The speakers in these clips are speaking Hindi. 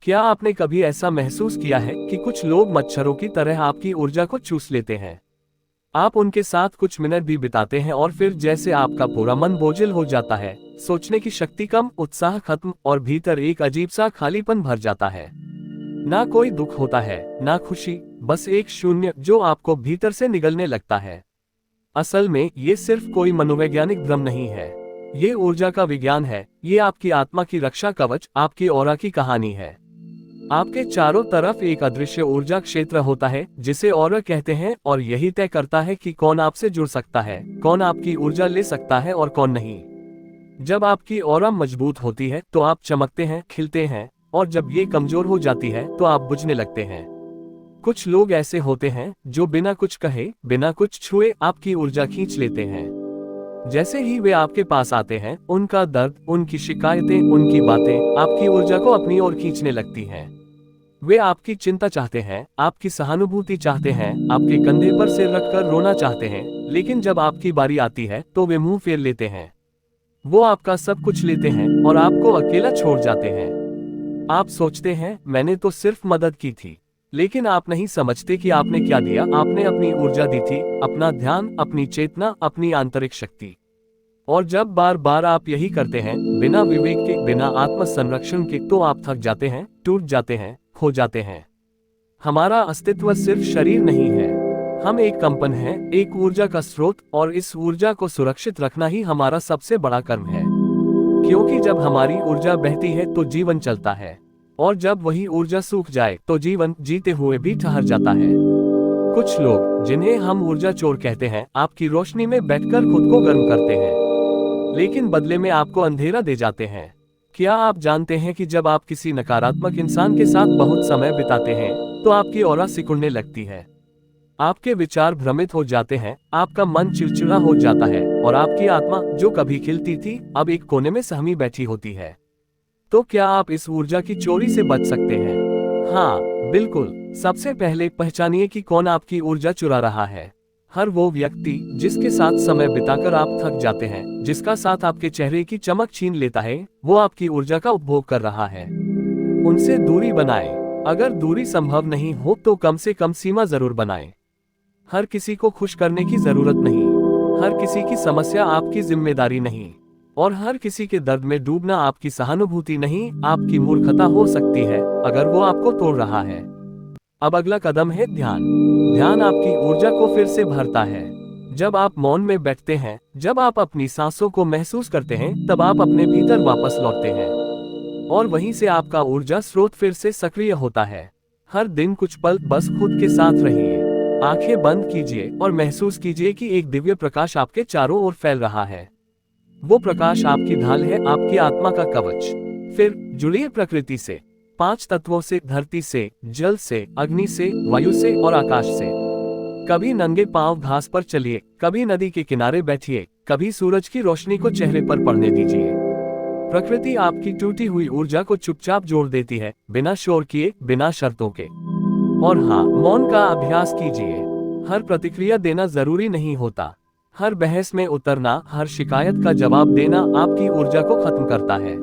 क्या आपने कभी ऐसा महसूस किया है कि कुछ लोग मच्छरों की तरह आपकी ऊर्जा को चूस लेते हैं? आप उनके साथ कुछ मिनट भी बिताते हैं और फिर जैसे आपका पूरा मन बोझिल हो जाता है, सोचने की शक्ति कम, उत्साह खत्म और भीतर एक अजीब सा खालीपन भर जाता है। ना कोई दुख होता है, ना खुशी, बस एक शून्य जो आपको भीतर से निगलने लगता है। असल में ये सिर्फ कोई मनोवैज्ञानिक भ्रम नहीं है। ये ऊर्जा का विज्ञान है। ये आपकी आत्मा की रक्षा कवच, आपकी ऑरा की कहानी है। आपके चारों तरफ एक अदृश्य ऊर्जा क्षेत्र होता है जिसे ऑरा कहते हैं, और यही तय करता है कि कौन आपसे जुड़ सकता है, कौन आपकी ऊर्जा ले सकता है और कौन नहीं। जब आपकी ऑरा मजबूत होती है तो आप चमकते हैं, खिलते हैं, और जब ये कमजोर हो जाती है तो आप बुझने लगते हैं। कुछ लोग ऐसे होते हैं जो बिना कुछ कहे, बिना कुछ छुए आपकी ऊर्जा खींच लेते हैं। जैसे ही वे आपके पास आते हैं, उनका दर्द, उनकी शिकायतें, उनकी बातें आपकी ऊर्जा को अपनी ओर खींचने लगती हैं। वे आपकी चिंता चाहते हैं, आपकी सहानुभूति चाहते हैं, आपके कंधे पर सिर रखकर रोना चाहते हैं, लेकिन जब आपकी बारी आती है तो वे मुंह फेर लेते हैं। वो आपका सब कुछ लेते हैं और आपको अकेला छोड़ जाते हैं। आप सोचते हैं, मैंने तो सिर्फ मदद की थी, लेकिन आप नहीं समझते कि आपने क्या दिया। आपने अपनी ऊर्जा दी थी, अपना ध्यान, अपनी चेतना, अपनी आंतरिक शक्ति। और जब बार बार आप यही करते हैं, बिना विवेक के, बिना आत्म संरक्षण के, तो आप थक जाते हैं, टूट जाते हैं, खो जाते हैं। हमारा अस्तित्व सिर्फ शरीर नहीं है, हम एक कंपन हैं, एक ऊर्जा का स्रोत, और इस ऊर्जा को सुरक्षित रखना ही हमारा सबसे बड़ा कर्म है। क्योंकि जब हमारी ऊर्जा बहती है तो जीवन चलता है, और जब वही ऊर्जा सूख जाए तो जीवन जीते हुए भी ठहर जाता है। कुछ लोग, जिन्हें हम ऊर्जा चोर कहते हैं, आपकी रोशनी में बैठकर खुद को गर्म करते हैं, लेकिन बदले में आपको अंधेरा दे जाते हैं। क्या आप जानते हैं कि जब आप किसी नकारात्मक इंसान के साथ बहुत समय बिताते हैं तो आपकी ऑरा सिकुड़ने लगती है, आपके विचार भ्रमित हो जाते हैं, आपका मन चिड़चिड़ा हो जाता है, और आपकी आत्मा, जो कभी खिलती थी, अब एक कोने में सहमी बैठी होती है। तो क्या आप इस ऊर्जा की चोरी से बच सकते हैं? हाँ, बिल्कुल। सबसे पहले पहचानिए कि कौन आपकी ऊर्जा चुरा रहा है। हर वो व्यक्ति जिसके साथ समय बिताकर आप थक जाते हैं, जिसका साथ आपके चेहरे की चमक छीन लेता है, वो आपकी ऊर्जा का उपभोग कर रहा है। उनसे दूरी बनाएं। अगर दूरी संभव नहीं हो तो कम से कम सीमा जरूर बनाएं। हर किसी को खुश करने की जरूरत नहीं, हर किसी की समस्या आपकी जिम्मेदारी नहीं, और हर किसी के दर्द में डूबना आपकी सहानुभूति नहीं, आपकी मूर्खता हो सकती है अगर वो आपको तोड़ रहा है। अब अगला कदम है ध्यान। ध्यान आपकी ऊर्जा को फिर से भरता है। जब आप मौन में बैठते हैं, जब आप अपनी सांसों को महसूस करते हैं, तब आप अपने भीतर वापस लौटते हैं, और वहीं से आपका ऊर्जा स्रोत फिर से सक्रिय होता है। हर दिन कुछ पल बस खुद के साथ रहिए। आंखें बंद कीजिए और महसूस कीजिए कि एक दिव्य प्रकाश आपके चारों ओर फैल रहा है। वो प्रकाश आपकी ढाल है, आपकी आत्मा का कवच। फिर जुड़िए प्रकृति से, 5 तत्वों से, धरती से, जल से, अग्नि से, वायु से और आकाश से। कभी नंगे पांव घास पर चलिए, कभी नदी के किनारे बैठिए, कभी सूरज की रोशनी को चेहरे पर पड़ने दीजिए। प्रकृति आपकी टूटी हुई ऊर्जा को चुपचाप जोड़ देती है, बिना शोर किए, बिना शर्तों के। और हाँ, मौन का अभ्यास कीजिए। हर प्रतिक्रिया देना जरूरी नहीं होता। हर बहस में उतरना, हर शिकायत का जवाब देना आपकी ऊर्जा को खत्म करता है।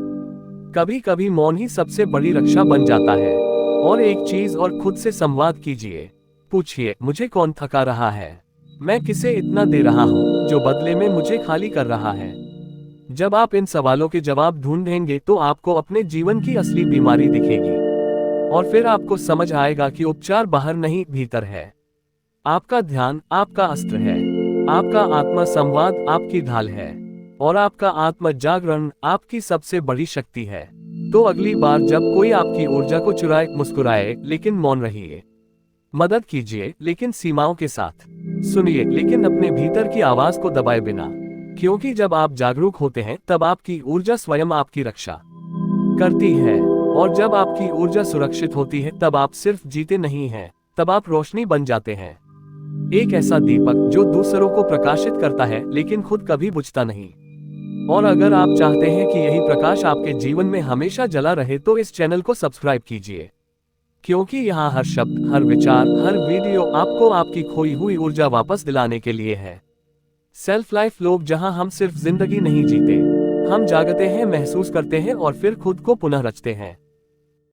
कभी कभी मौन ही सबसे बड़ी रक्षा बन जाता है। और एक चीज और, खुद से संवाद कीजिए। पूछिए, मुझे कौन थका रहा है? मैं किसे इतना दे रहा हूँ जो बदले में मुझे खाली कर रहा है? जब आप इन सवालों के जवाब ढूंढेंगे तो आपको अपने जीवन की असली बीमारी दिखेगी, और फिर आपको समझ आएगा कि उपचार बाहर नहीं, भीतर है। आपका ध्यान आपका अस्त्र है, आपका आत्मा संवाद आपकी ढाल है, और आपका आत्म जागरण आपकी सबसे बड़ी शक्ति है। तो अगली बार जब कोई आपकी ऊर्जा को चुराए, मुस्कुराए लेकिन मौन रहिए। मदद कीजिए लेकिन सीमाओं के साथ। सुनिए लेकिन अपने भीतर की आवाज को दबाए बिना। क्योंकि जब आप जागरूक होते हैं तब आपकी ऊर्जा स्वयं आपकी रक्षा करती है, और जब आपकी ऊर्जा सुरक्षित होती है तब आप सिर्फ जीते नहीं हैं, तब आप रोशनी बन जाते हैं। एक ऐसा दीपक जो दूसरों को प्रकाशित करता है लेकिन खुद कभी बुझता नहीं। और अगर आप चाहते हैं कि यही प्रकाश आपके जीवन में हमेशा जला रहे तो इस चैनल को सब्सक्राइब कीजिए, क्योंकि यहाँ हर शब्द, हर विचार, हर वीडियो आपको आपकी खोई हुई ऊर्जा वापस दिलाने के लिए है। सेल्फ लाइफ लोग, जहाँ हम सिर्फ जिंदगी नहीं जीते, हम जागते हैं, महसूस करते हैं और फिर खुद को पुनः रचते हैं।